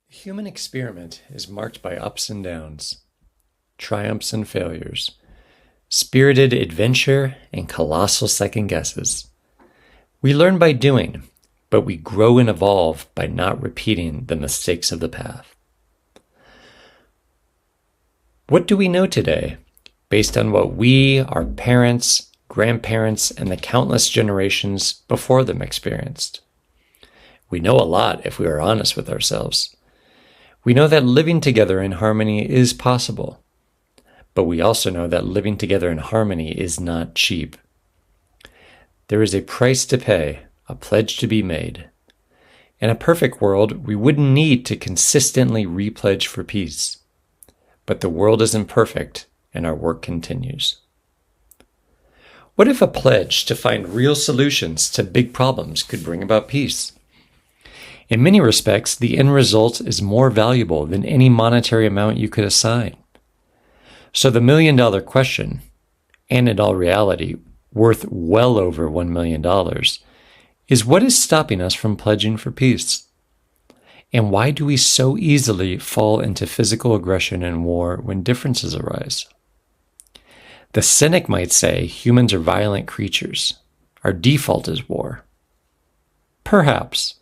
The human experiment is marked by ups and downs, triumphs and failures, spirited adventure and colossal second guesses. We learn by doing, but we grow and evolve by not repeating the mistakes of the past. What do we know today, based on what we, our parents, grandparents, and the countless generations before them experienced? We know a lot if we are honest with ourselves. We know that living together in harmony is possible, but we also know that living together in harmony is not cheap. There is a price to pay, a pledge to be made. In a perfect world, we wouldn't need to consistently re-pledge for peace. But the world isn't perfect, and our work continues. What if a pledge to find real solutions to big problems could bring about peace? In many respects, the end result is more valuable than any monetary amount you could assign. So the million-dollar question, and in all reality, worth well over $1 million, is what is stopping us from pledging for peace? And why do we so easily fall into physical aggression and war when differences arise? The cynic might say humans are violent creatures. Our default is war. Perhaps.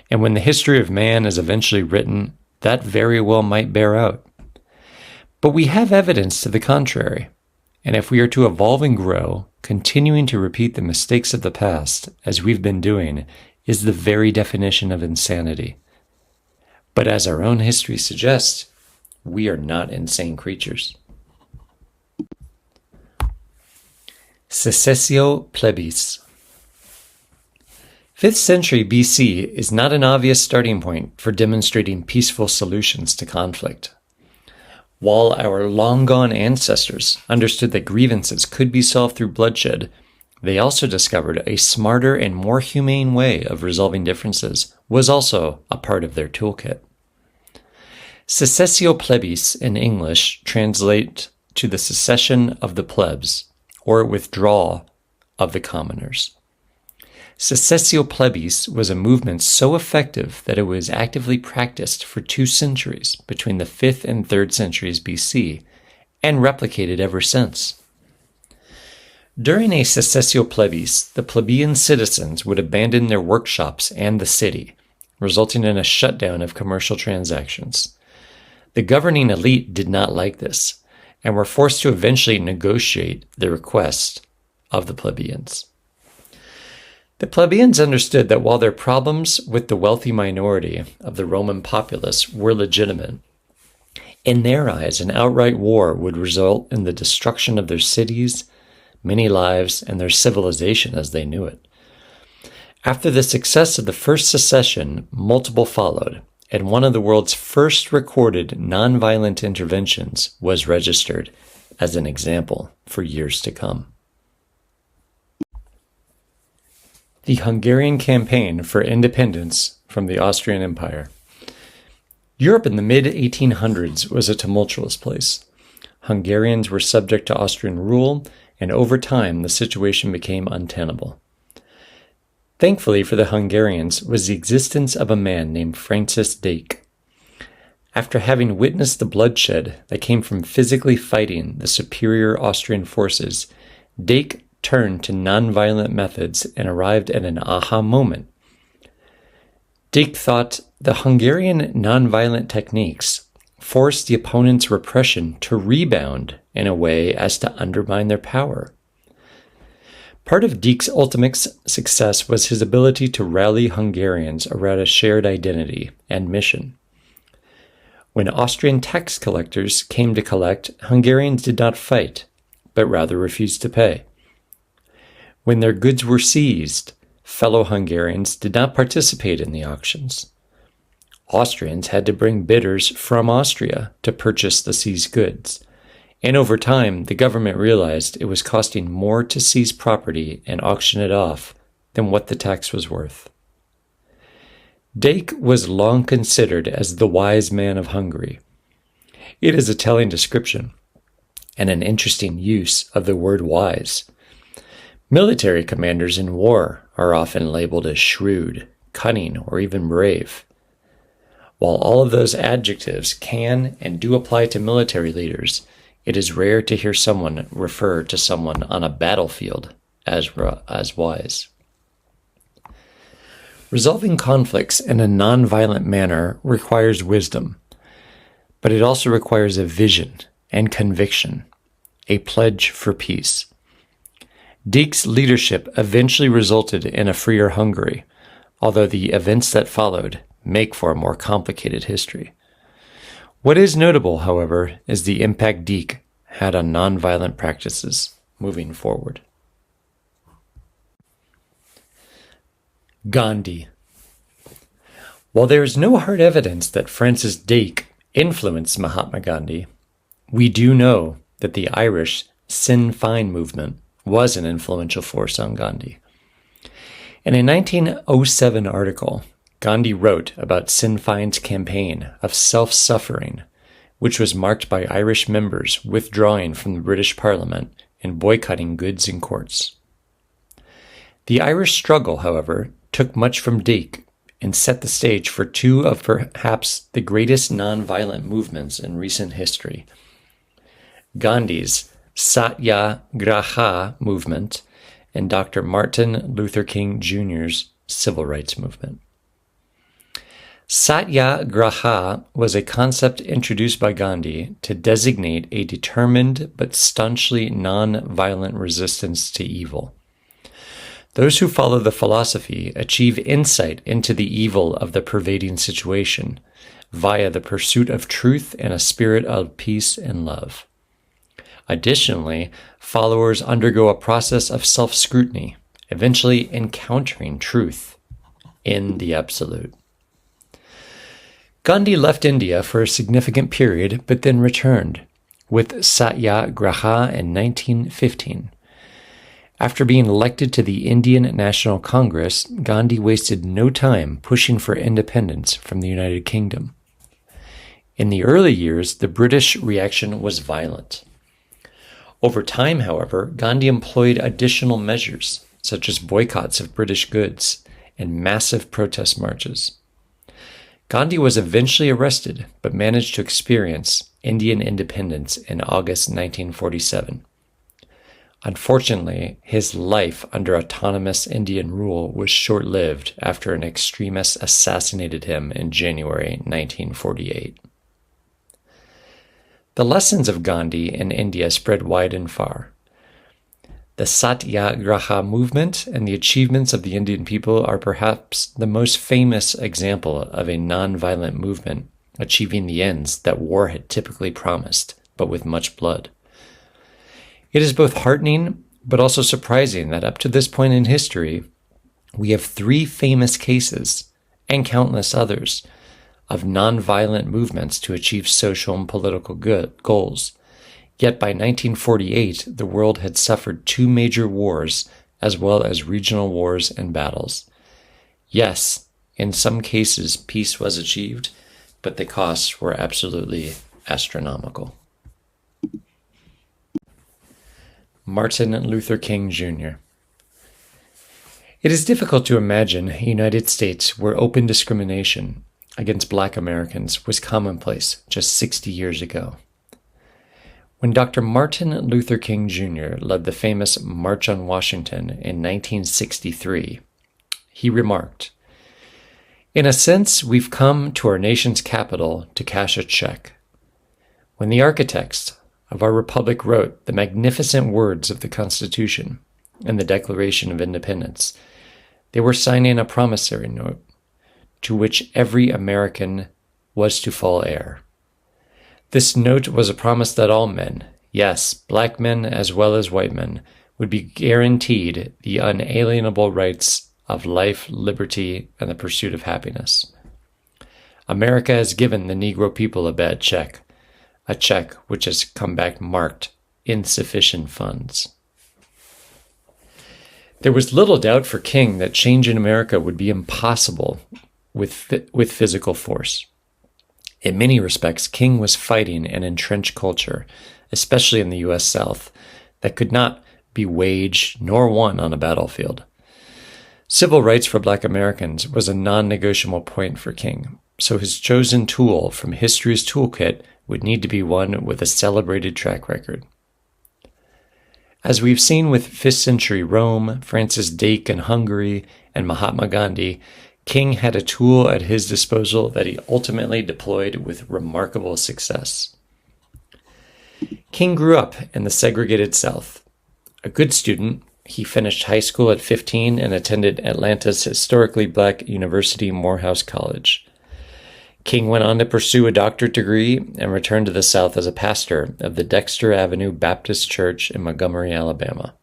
And when the history of man is eventually written, that very well might bear out. But we have evidence to the contrary. And if we are to evolve and grow, continuing to repeat the mistakes of the past, as we've been doing, is the very definition of insanity. But as our own history suggests, we are not insane creatures. Secessio Plebis. 5th century BC is not an obvious starting point for demonstrating peaceful solutions to conflict. While our long-gone ancestors understood that grievances could be solved through bloodshed, they also discovered a smarter and more humane way of resolving differences was also a part of their toolkit. Secessio Plebis in English translate to the secession of the plebs, or withdrawal of the commoners. Secessio Plebis was a movement so effective that it was actively practiced for 2 centuries between the 5th and 3rd centuries BC, and replicated ever since. During a Secessio Plebis, the plebeian citizens would abandon their workshops and the city, resulting in a shutdown of commercial transactions. The governing elite did not like this, and were forced to eventually negotiate the request of the plebeians. The plebeians understood that while their problems with the wealthy minority of the Roman populace were legitimate, in their eyes an outright war would result in the destruction of their cities, many lives, and their civilization as they knew it. After the success of the first secession, multiple followed, and one of the world's first recorded nonviolent interventions was registered as an example for years to come. The Hungarian campaign for independence from the Austrian Empire. Europe in the mid-1800s was a tumultuous place. Hungarians were subject to Austrian rule, and over time the situation became untenable. Thankfully for the Hungarians was the existence of a man named Francis Drake. After having witnessed the bloodshed that came from physically fighting the superior Austrian forces, Drake turned to nonviolent methods and arrived at an aha moment. Drake thought the Hungarian nonviolent techniques forced the opponent's repression to rebound in a way as to undermine their power. Part of Drake's ultimate success was his ability to rally Hungarians around a shared identity and mission. When Austrian tax collectors came to collect, Hungarians did not fight, but rather refused to pay. When their goods were seized, fellow Hungarians did not participate in the auctions. Austrians had to bring bidders from Austria to purchase the seized goods, and over time the government realized it was costing more to seize property and auction it off than what the tax was worth. Drake was long considered as the wise man of Hungary. It is a telling description, and an interesting use of the word wise. Military commanders in war are often labeled as shrewd, cunning, or even brave. While all of those adjectives can and do apply to military leaders, it is rare to hear someone refer to someone on a battlefield as wise. Resolving conflicts in a nonviolent manner requires wisdom, but it also requires a vision and conviction, a pledge for peace. Dieck's leadership eventually resulted in a freer Hungary, although the events that followed make for a more complicated history. What is notable, however, is the impact Dieck had on nonviolent practices moving forward. Gandhi. While there is no hard evidence that Francis Dieck influenced Mahatma Gandhi, we do know that the Irish Sinn Féin movement was an influential force on Gandhi. In a 1907 article, Gandhi wrote about Sinn Féin's campaign of self-suffering, which was marked by Irish members withdrawing from the British Parliament and boycotting goods and courts. The Irish struggle, however, took much from Dieck and set the stage for two of perhaps the greatest nonviolent movements in recent history: Gandhi's Satyagraha movement and Dr. Martin Luther King Jr.'s civil rights movement. Satyagraha was a concept introduced by Gandhi to designate a determined but staunchly non-violent resistance to evil. Those who follow the philosophy achieve insight into the evil of the pervading situation via the pursuit of truth and a spirit of peace and love. Additionally, followers undergo a process of self-scrutiny, eventually encountering truth in the absolute. Gandhi left India for a significant period, but then returned, with Satyagraha in 1915. After being elected to the Indian National Congress, Gandhi wasted no time pushing for independence from the United Kingdom. In the early years, the British reaction was violent. Over time, however, Gandhi employed additional measures, such as boycotts of British goods and massive protest marches. Gandhi was eventually arrested, but managed to experience Indian independence in August 1947. Unfortunately, his life under autonomous Indian rule was short-lived after an extremist assassinated him in January 1948. The lessons of Gandhi in India spread wide and far. The Satyagraha movement and the achievements of the Indian people are perhaps the most famous example of a nonviolent movement achieving the ends that war had typically promised, but with much blood. It is both heartening but also surprising that up to this point in history, we have three famous cases, and countless others, of nonviolent movements to achieve social and political goals. Yet by 1948, the world had suffered two major wars as well as regional wars and battles. Yes, in some cases peace was achieved, but the costs were absolutely astronomical. Martin Luther King Jr. It is difficult to imagine a United States where open discrimination against Black Americans was commonplace just 60 years ago. When Dr. Martin Luther King Jr. led the famous March on Washington in 1963, he remarked, "In a sense, we've come to our nation's capital to cash a check. When the architects of our republic wrote the magnificent words of the Constitution and the Declaration of Independence, they were signing a promissory note to which every American was to fall heir. This note was a promise that all men, yes, Black men as well as white men, would be guaranteed the unalienable rights of life, liberty, and the pursuit of happiness. America has given the Negro people a bad check, a check which has come back marked insufficient funds." There was little doubt for King that change in America would be impossible with physical force. In many respects, King was fighting an entrenched culture, especially in the U.S. South, that could not be waged nor won on a battlefield. Civil rights for Black Americans was a non-negotiable point for King, so his chosen tool from history's toolkit would need to be one with a celebrated track record. As we've seen with 5th century Rome, Francis Drake in Hungary, and Mahatma Gandhi, King had a tool at his disposal that he ultimately deployed with remarkable success. King grew up in the segregated South. A good student, he finished high school at 15 and attended Atlanta's historically black university, Morehouse College. King went on to pursue a doctorate degree and returned to the South as a pastor of the Dexter Avenue Baptist Church in Montgomery, Alabama.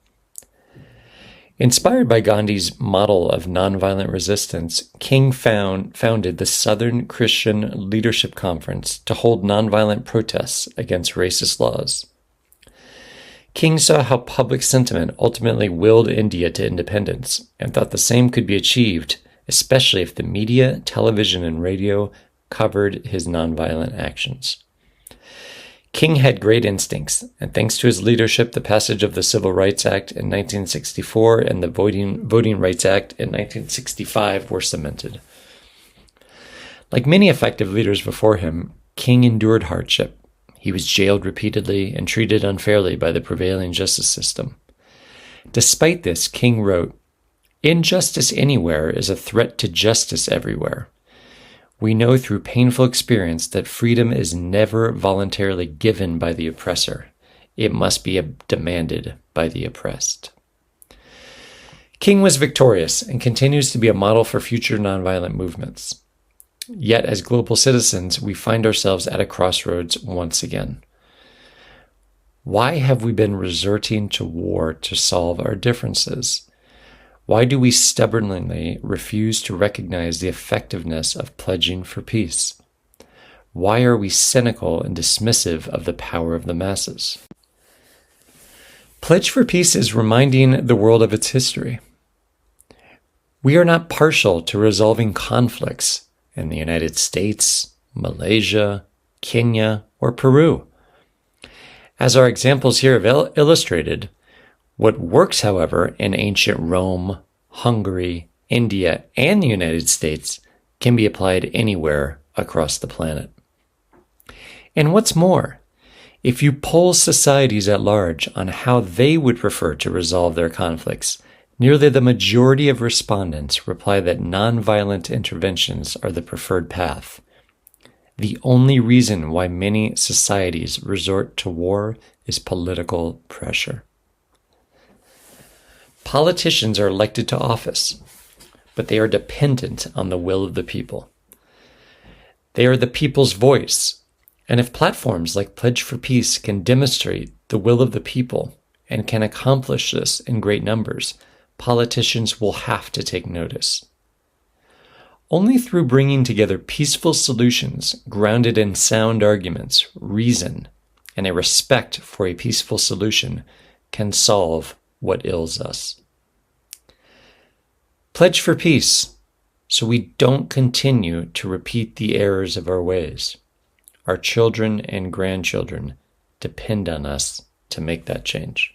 Inspired by Gandhi's model of nonviolent resistance, King founded the Southern Christian Leadership Conference to hold nonviolent protests against racist laws. King saw how public sentiment ultimately willed India to independence and thought the same could be achieved, especially if the media, television, and radio covered his nonviolent actions. King had great instincts, and thanks to his leadership, the passage of the Civil Rights Act in 1964 and the Voting Rights Act in 1965 were cemented. Like many effective leaders before him, King endured hardship. He was jailed repeatedly and treated unfairly by the prevailing justice system. Despite this, King wrote, "Injustice anywhere is a threat to justice everywhere. We know through painful experience that freedom is never voluntarily given by the oppressor. It must be demanded by the oppressed." King was victorious and continues to be a model for future nonviolent movements. Yet, as global citizens, we find ourselves at a crossroads once again. Why have we been resorting to war to solve our differences? Why do we stubbornly refuse to recognize the effectiveness of pledging for peace? Why are we cynical and dismissive of the power of the masses? Pledge for Peace is reminding the world of its history. We are not partial to resolving conflicts in the United States, Malaysia, Kenya, or Peru. As our examples here have illustrated, what works, however, in ancient Rome, Hungary, India, and the United States can be applied anywhere across the planet. And what's more, if you poll societies at large on how they would prefer to resolve their conflicts, nearly the majority of respondents reply that nonviolent interventions are the preferred path. The only reason why many societies resort to war is political pressure. Politicians are elected to office, but they are dependent on the will of the people. They are the people's voice, and if platforms like Pledge for Peace can demonstrate the will of the people and can accomplish this in great numbers, politicians will have to take notice. Only through bringing together peaceful solutions grounded in sound arguments, reason, and a respect for a peaceful solution can solve what ails us. Pledge for peace, so we don't continue to repeat the errors of our ways. Our children and grandchildren depend on us to make that change.